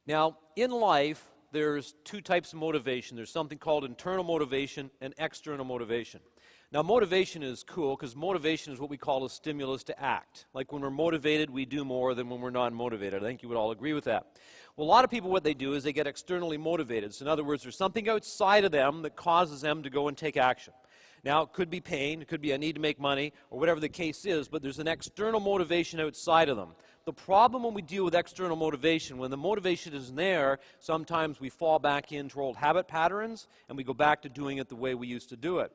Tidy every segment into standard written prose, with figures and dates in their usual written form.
Now, in life, there's two types of motivation. There's something called internal motivation and external motivation. Now, motivation is cool because motivation is what we call a stimulus to act. Like when we're motivated, we do more than when we're not motivated. I think you would all agree with that. Well, a lot of people, what they do is they get externally motivated. So in other words, there's something outside of them that causes them to go and take action. Now, it could be pain, it could be a need to make money, or whatever the case is, but there's an external motivation outside of them. The problem when we deal with external motivation, when the motivation isn't there, sometimes we fall back into old habit patterns, and we go back to doing it the way we used to do it.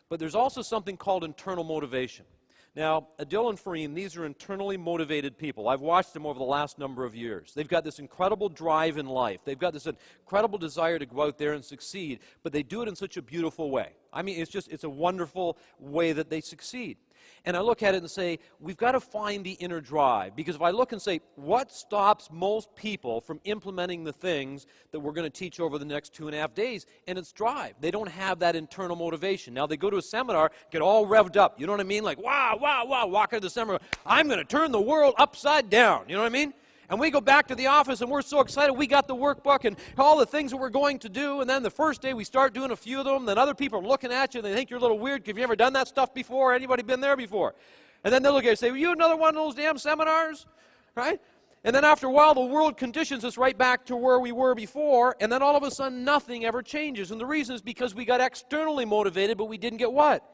But there's also something called internal motivation. Now, Adil and Fareem, these are internally motivated people. I've watched them over the last number of years. They've got this incredible drive in life. They've got this incredible desire to go out there and succeed, but they do it in such a beautiful way. I mean, it's a wonderful way that they succeed. And I look at it and say, we've got to find the inner drive. Because if I look and say, what stops most people from implementing the things that we're going to teach over the next 2.5 days? And it's drive. They don't have that internal motivation. Now, they go to a seminar, get all revved up. You know what I mean? Like, wow, wow, wow, walk out of the seminar. I'm going to turn the world upside down. You know what I mean? And we go back to the office, and we're so excited. We got the workbook and all the things that we're going to do. And then the first day, we start doing a few of them. Then other people are looking at you, and they think you're a little weird. Have you ever done that stuff before? Anybody been there before? And then they'll look at you and say, well, you another one of those damn seminars? Right? And then after a while, the world conditions us right back to where we were before. And then all of a sudden, nothing ever changes. And the reason is because we got externally motivated, but we didn't get what?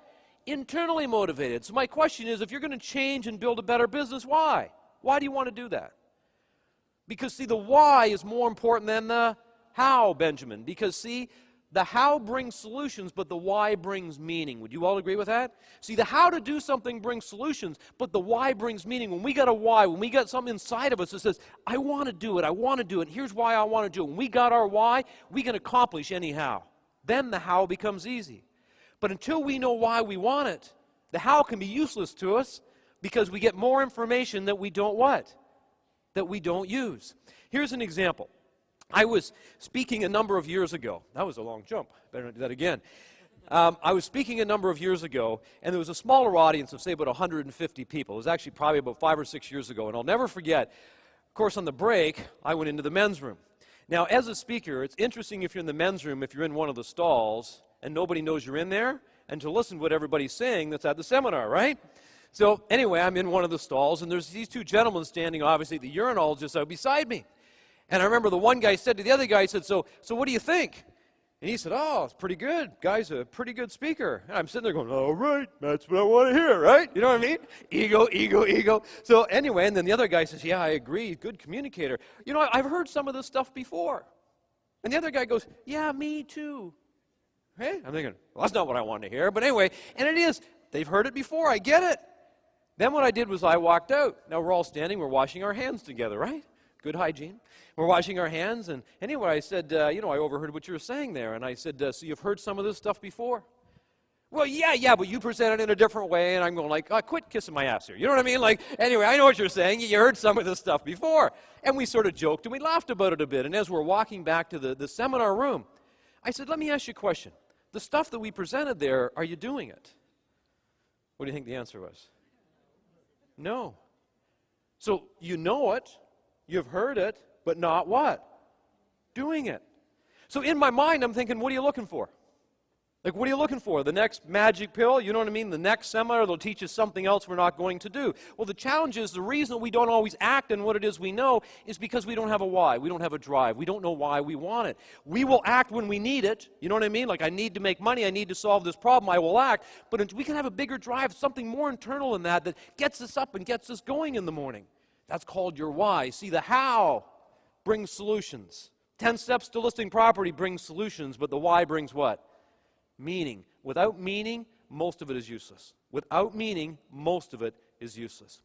Internally motivated. So my question is, if you're going to change and build a better business, why? Why do you want to do that? Because, see, the why is more important than the how, Benjamin. Because, see, the how brings solutions, but the why brings meaning. Would you all agree with that? See, the how to do something brings solutions, but the why brings meaning. When we got a why, when we got something inside of us that says, I want to do it, I want to do it, here's why I want to do it. When we got our why, we can accomplish any how. Then the how becomes easy. But until we know why we want it, the how can be useless to us because we get more information that we don't what? That we don't use. Here's an example. I was speaking a number of years ago. That was a long jump. Better not do that again. I was speaking a number of years ago, and there was a smaller audience of, say, about 150 people. It was actually probably about 5 or 6 years ago, and I'll never forget. Of course, on the break, I went into the men's room. Now, as a speaker, it's interesting if you're in the men's room, if you're in one of the stalls, and nobody knows you're in there, and to listen to what everybody's saying that's at the seminar, right? So anyway, I'm in one of the stalls, and there's these two gentlemen standing, obviously, at the urinal just out beside me. And I remember the one guy said to the other guy, he said, so what do you think? And he said, oh, it's pretty good. Guy's a pretty good speaker. And I'm sitting there going, all right, that's what I want to hear, right? You know what I mean? Ego, ego, ego. So anyway, and then the other guy says, yeah, I agree, good communicator. You know, I've heard some of this stuff before. And the other guy goes, yeah, me too. Hey, I'm thinking, well, that's not what I wanted to hear. But anyway, and it is. They've heard it before. I get it. Then what I did was I walked out. Now we're all standing. We're washing our hands together, right? Good hygiene. We're washing our hands. And anyway, I said, I overheard what you were saying there. And I said, so you've heard some of this stuff before? Well, yeah, but you presented it in a different way. And I'm going like, quit kissing my ass here. You know what I mean? Like, anyway, I know what you're saying. You heard some of this stuff before. And we sort of joked and we laughed about it a bit. And as we're walking back to the seminar room, I said, let me ask you a question. The stuff that we presented there, are you doing it? What do you think the answer was? No. So you know it, you've heard it, but not what? Doing it. So in my mind, I'm thinking, what are you looking for? Like, what are you looking for? The next magic pill? You know what I mean? The next seminar, they'll teach us something else we're not going to do. Well, the challenge is the reason we don't always act on what it is we know is because we don't have a why. We don't have a drive. We don't know why we want it. We will act when we need it. You know what I mean? Like, I need to make money. I need to solve this problem. I will act. But we can have a bigger drive, something more internal than that gets us up and gets us going in the morning. That's called your why. See, the how brings solutions. 10 steps to listing property brings solutions, but the why brings what? Meaning. Without meaning, most of it is useless. Without meaning, most of it is useless.